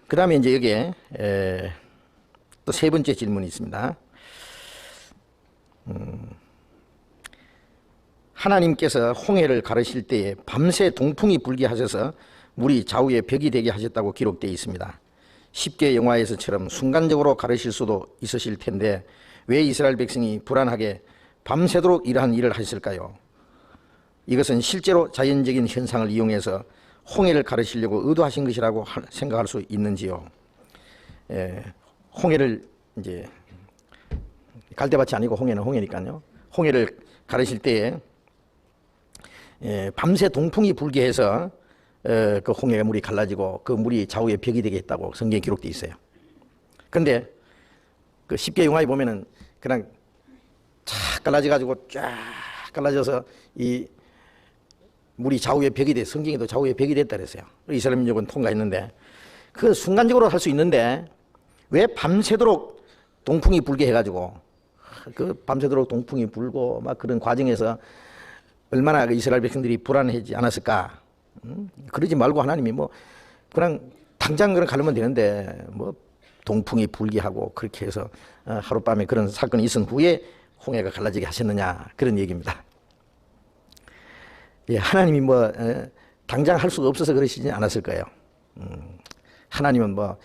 그 다음에 이제 여기에 또 세 번째 질문이 있습니다. 하나님께서 홍해를 가르실 때에 밤새 동풍이 불게 하셔서 물이 좌우에 벽이 되게 하셨다고 기록되어 있습니다. 10개 영화에서처럼 순간적으로 가르실 수도 있으실 텐데 왜 이스라엘 백성이 불안하게 밤새도록 이러한 일을 하셨을까요? 이것은 실제로 자연적인 현상을 이용해서 홍해를 가르치려고 의도하신 것이라고 생각할 수 있는지요? 홍해를 이제 갈대밭이 아니고 홍해는 홍해니까요. 홍해를 가르칠 때에 밤새 동풍이 불게 해서 그 홍해의 물이 갈라지고 그 물이 좌우에 벽이 되게 했다고 성경에 기록되어 있어요. 그런데 그 10개 영화에 보면은 그냥 쫙 갈라져가지고 쫙 갈라져서 이 물이 좌우에 벽이 돼, 성경에도 좌우에 벽이 됐다 그랬어요. 이스라엘 민족은 통과했는데 그 순간적으로 할 수 있는데 왜 밤새도록 동풍이 불게 해가지고 그 밤새도록 동풍이 불고 막 그런 과정에서 얼마나 그 이스라엘 백성들이 불안해하지 않았을까? 그러지 말고 하나님이 뭐 그냥 당장 그냥 가르면 되는데 뭐 동풍이 불게 하고 그렇게 해서 하룻밤에 그런 사건이 있은 후에 홍해가 갈라지게 하셨느냐 그런 얘기입니다. 예, 하나님이 뭐 당장 할 수가 없어서 그러시지 않았을 거예요. 하나님은 뭐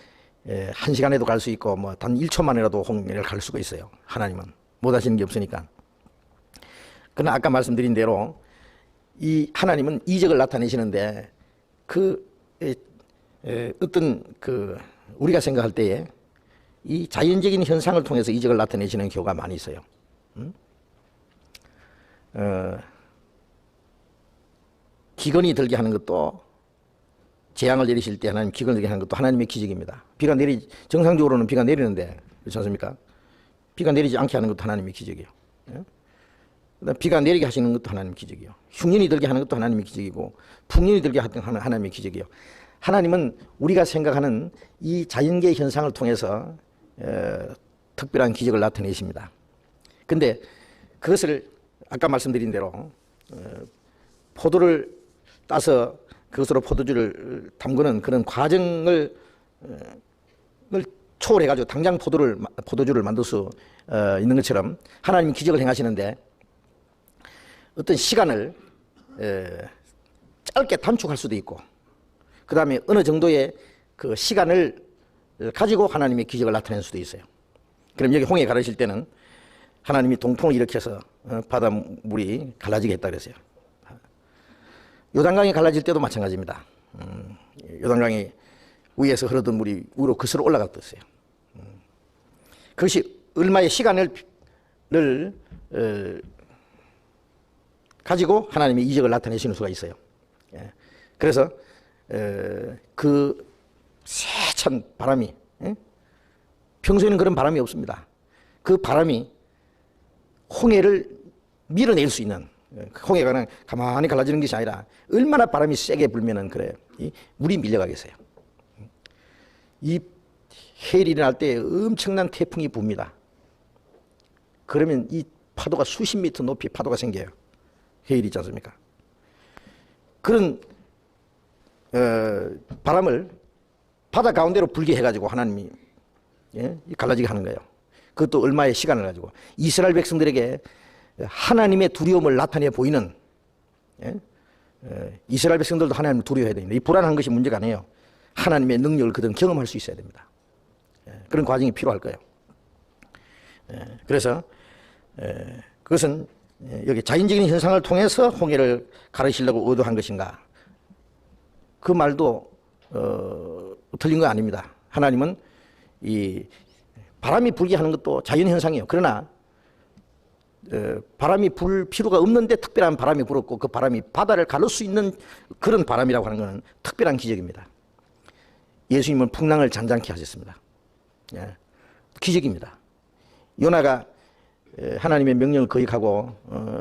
1시간에도 갈 수 있고 뭐 단 1초만이라도 홍해를 갈 수가 있어요. 하나님은 못 하시는 게 없으니까. 그러나 아까 말씀드린 대로 이 하나님은 이적을 나타내시는데 그 어떤 그 우리가 생각할 때에 이 자연적인 현상을 통해서 이적을 나타내시는 경우가 많이 있어요. 기근이 들게 하는 것도 재앙을 내리실 때 하나님 기근을 들게 하는 것도 하나님의 기적입니다. 정상적으로는 비가 내리는데 그렇지 않습니까? 비가 내리지 않게 하는 것도 하나님의 기적이에요. 그다음 비가 내리게 하시는 것도 하나님의 기적이에요. 흉년이 들게 하는 것도 하나님의 기적이고 풍년이 들게 하는 하나님의 기적이에요. 하나님은 우리가 생각하는 이 자연계의 현상을 통해서 특별한 기적을 나타내십니다. 근데 그것을 아까 말씀드린 대로 포도를 따서 그것으로 포도주를 담그는 그런 과정을 초월해가지고 당장 포도주를 만들 수 있는 것처럼 하나님이 기적을 행하시는데 어떤 시간을 짧게 단축할 수도 있고 그 다음에 어느 정도의 그 시간을 가지고 하나님의 기적을 나타낼 수도 있어요. 그럼 여기 홍해 가르칠 때는 하나님이 동풍을 일으켜서 바닷물이 갈라지게 했다 그랬어요. 요단강이 갈라질 때도 마찬가지입니다. 요단강이 위에서 흐르던 물이 위로 거슬러 올라갔었어요. 그것이 얼마의 시간을 가지고 하나님의 이적을 나타내시는 수가 있어요. 그래서 그 세찬 바람이 평소에는 그런 바람이 없습니다. 그 바람이 홍해를 밀어낼 수 있는 홍해가 그냥 가만히 갈라지는 것이 아니라 얼마나 바람이 세게 불면은 그래 물이 밀려가겠어요. 이 해일이 일어날 때 엄청난 태풍이 붑니다. 그러면 이 파도가 수십 미터 높이 파도가 생겨요. 해일이 있지 않습니까? 그런 바람을 바다 가운데로 불게 해가지고 하나님이 갈라지게 하는 거예요. 그것도 얼마의 시간을 가지고 이스라엘 백성들에게 하나님의 두려움을 나타내 보이는 이스라엘 백성들도 하나님을 두려워해야 됩니다. 이 불안한 것이 문제가 아니에요. 하나님의 능력을 그들은 경험할 수 있어야 됩니다. 그런 과정이 필요할 거예요. 그래서 그것은 여기 자연적인 현상을 통해서 홍해를 가르치려고 의도한 것인가? 그 말도 틀린 거 아닙니다. 하나님은 이 바람이 불게 하는 것도 자연현상이에요. 그러나 바람이 불 필요가 없는데 특별한 바람이 불었고 그 바람이 바다를 가를 수 있는 그런 바람이라고 하는 것은 특별한 기적입니다. 예수님은 풍랑을 잔잔케 하셨습니다. 기적입니다. 요나가 하나님의 명령을 거역하고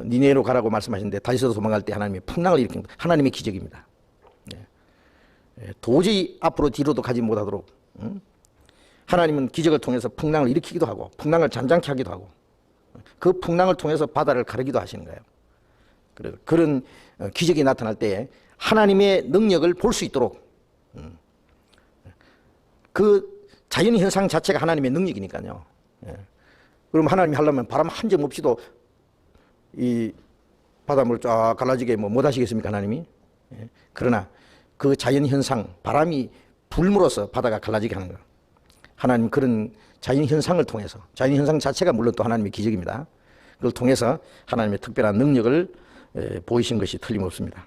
니네로 가라고 말씀하시는데 다시서 도망갈 때 하나님이 풍랑을 일으킨 하나님의 기적입니다. 도저히 앞으로 뒤로도 가지 못하도록 하나님은 기적을 통해서 풍랑을 일으키기도 하고 풍랑을 잔잔케 하기도 하고 그 풍랑을 통해서 바다를 가르기도 하시는 거예요. 그런 기적이 나타날 때 하나님의 능력을 볼 수 있도록 그 자연 현상 자체가 하나님의 능력이니까요. 예. 그럼 하나님이 하려면 바람 한 점 없이도 이 바닷물을 쫙 갈라지게 뭐 못 하시겠습니까, 하나님이? 예. 그러나 그 자연 현상, 바람이 불므로써 바다가 갈라지게 하는 거예요. 하나님 그런 자연 현상을 통해서, 자연 현상 자체가 물론 또 하나님의 기적입니다. 그걸 통해서 하나님의 특별한 능력을 보이신 것이 틀림없습니다.